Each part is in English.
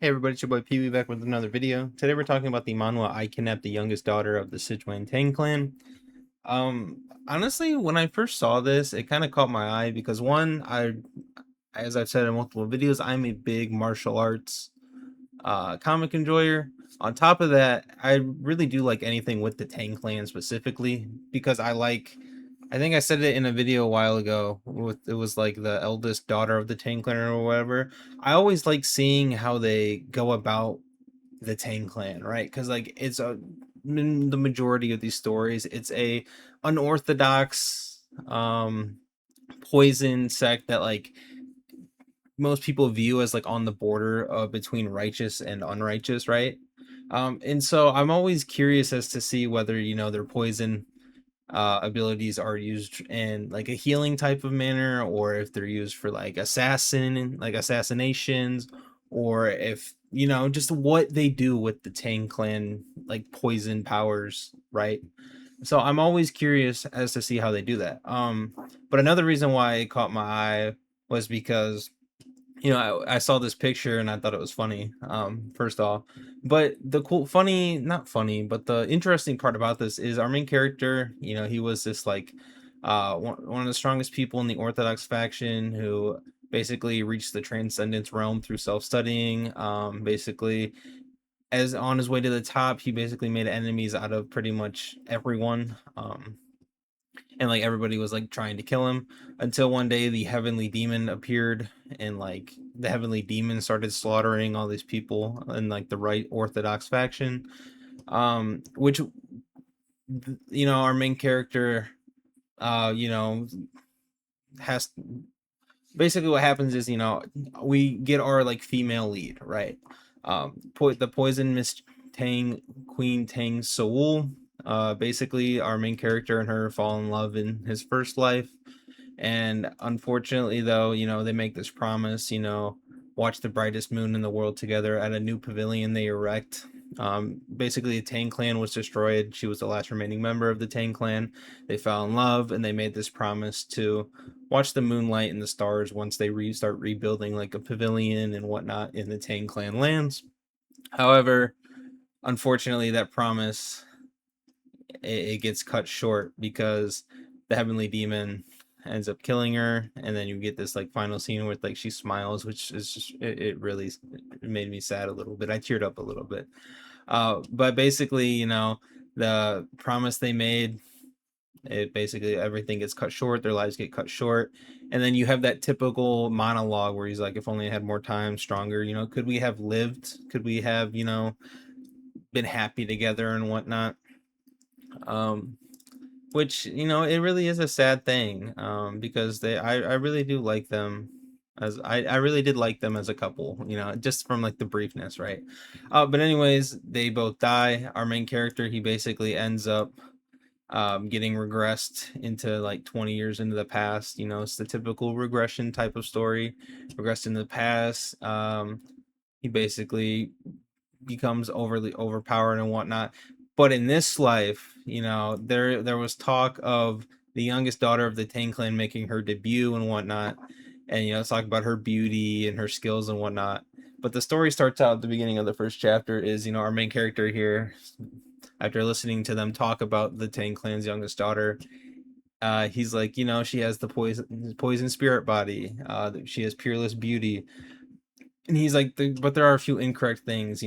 Hey everybody, it's your boy Pee Wee back with another video. Today we're talking about the Manhwa I Kidnapped the Youngest Daughter of the Sichuan Tang clan. Honestly, when I first saw this, it kind of caught my eye because one, as I've said in multiple videos, I'm a big martial arts comic enjoyer. On top of that, I really do like anything with the Tang clan specifically because I think I said it in a video a while ago. It was like the eldest daughter of the Tang clan or whatever. I always like seeing how they go about the Tang clan, right? Because like in the majority of these stories, it's a unorthodox poison sect that like most people view as like on the border of between righteous and unrighteous, right? And so I'm always curious as to see whether their poison abilities are used in like a healing type of manner, or if they're used for like assassinations, or if just what they do with the Tang clan like poison powers, right? So I'm always curious as to see how they do that. But another reason why it caught my eye was because I saw this picture and I thought it was funny. First off, but the cool, funny, not funny, but the interesting part about this is our main character. He was this like, one of the strongest people in the Orthodox faction who basically reached the transcendence realm through self-studying. Basically, as on his way to the top, he basically made enemies out of pretty much everyone. And like everybody was like trying to kill him until one day the heavenly demon appeared, and like the heavenly demon started slaughtering all these people in like the right orthodox faction, which our main character uh you know has basically what happens is we get our like female lead, right? The poison miss Tang, Queen Tang Soul. Basically our main character and her fall in love in his first life. And unfortunately, though, they make this promise, watch the brightest moon in the world together at a new pavilion they erect. Basically, the Tang clan was destroyed. She was the last remaining member of the Tang clan. They fell in love and they made this promise to watch the moonlight and the stars once they start rebuilding like a pavilion and whatnot in the Tang clan lands. However, unfortunately, that promise it gets cut short because the heavenly demon ends up killing her, and then you get this like final scene where like she smiles, which is just it really it made me sad a little bit. I teared up a little bit. But basically, the promise they made, it basically everything gets cut short, their lives get cut short. And then you have that typical monologue where he's like, if only I had more time, stronger, could we have lived, could we have been happy together and whatnot. um which it really is a sad thing, because I really do like them, as I really did like them as a couple, just from like the briefness, right? But anyways, they both die. Our main character, he basically ends up getting regressed into like 20 years into the past. It's the typical regression type of story. Regressed in the past. He basically becomes overly overpowered and whatnot. But in this life, there was talk of the youngest daughter of the Tang clan making her debut and whatnot, and it's talk about her beauty and her skills and whatnot. But the story starts out at the beginning of the first chapter is our main character here, after listening to them talk about the Tang clan's youngest daughter, he's like, she has the poison spirit body, she has peerless beauty. And he's like, but there are a few incorrect things.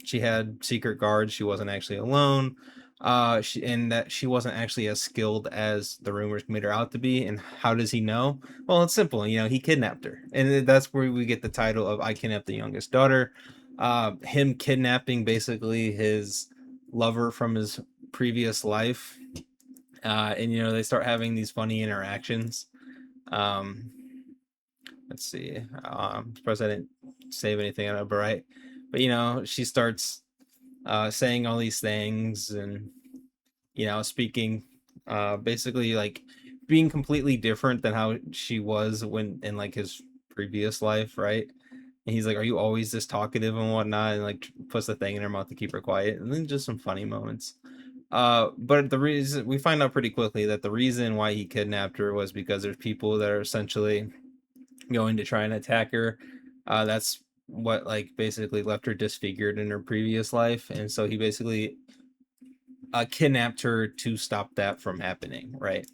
She had secret guards. She wasn't actually alone. And that she wasn't actually as skilled as the rumors made her out to be. And how does he know? Well, it's simple. He kidnapped her, and that's where we get the title of "I Kidnapped the Youngest Daughter." Him kidnapping basically his lover from his previous life, and they start having these funny interactions. Um, let's see. Surprised I didn't save anything on it, but right. But she starts saying all these things, and speaking, basically like being completely different than how she was when in like his previous life, right? And he's like, "Are you always this talkative and whatnot?" And like puts the thing in her mouth to keep her quiet, and then just some funny moments. But the reason we find out pretty quickly that the reason why he kidnapped her was because there's people that are essentially going to try and attack her. That's what like basically left her disfigured in her previous life, and so he basically kidnapped her to stop that from happening, right?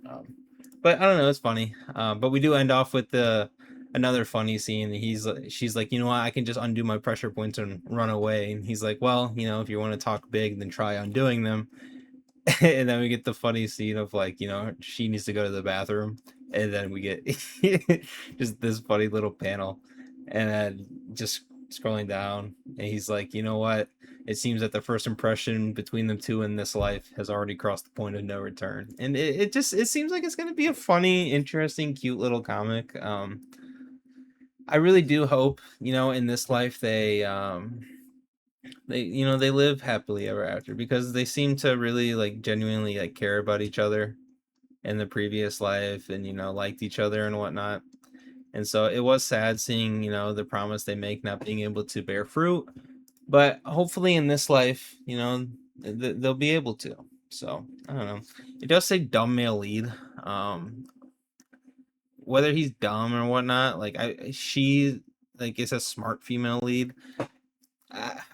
Um, but I don't know, it's funny. But we do end off with the another funny scene. She's like, you know what, I can just undo my pressure points and run away. And he's like, well, you know, if you want to talk big, then try undoing them. And then we get the funny scene of like, you know, she needs to go to the bathroom, and then we get just this funny little panel, and then just scrolling down, and he's like, you know what? It seems that the first impression between them two in this life has already crossed the point of no return, and it just it seems like it's gonna be a funny, interesting, cute little comic. I really do hope, you know, in this life they you know they live happily ever after, because they seem to really like genuinely like care about each other in the previous life, and you know liked each other and whatnot. And so it was sad seeing, you know, the promise they make not being able to bear fruit, but hopefully in this life, you know, they'll be able to. So I don't know, it does say dumb male lead. um Whether he's dumb or whatnot, like she like it's a smart female lead.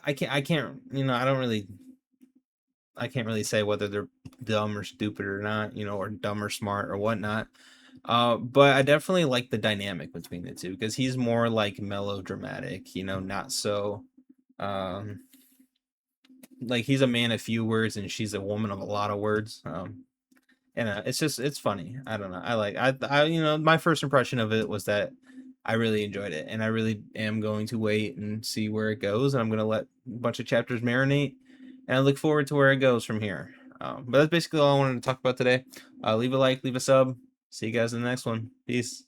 I can't, you know, I can't really say whether they're dumb or stupid or not, you know, or dumb or smart or whatnot. But I definitely like the dynamic between the two, because he's more like melodramatic, you know, not so um like he's a man of few words and she's a woman of a lot of words. And it's just it's funny. I don't know. I you know, my first impression of it was that I really enjoyed it, and I really am going to wait and see where it goes. And I'm gonna let a bunch of chapters marinate, and I look forward to where it goes from here. But that's basically all I wanted to talk about today. Leave a like, leave a sub. See you guys in the next one. Peace.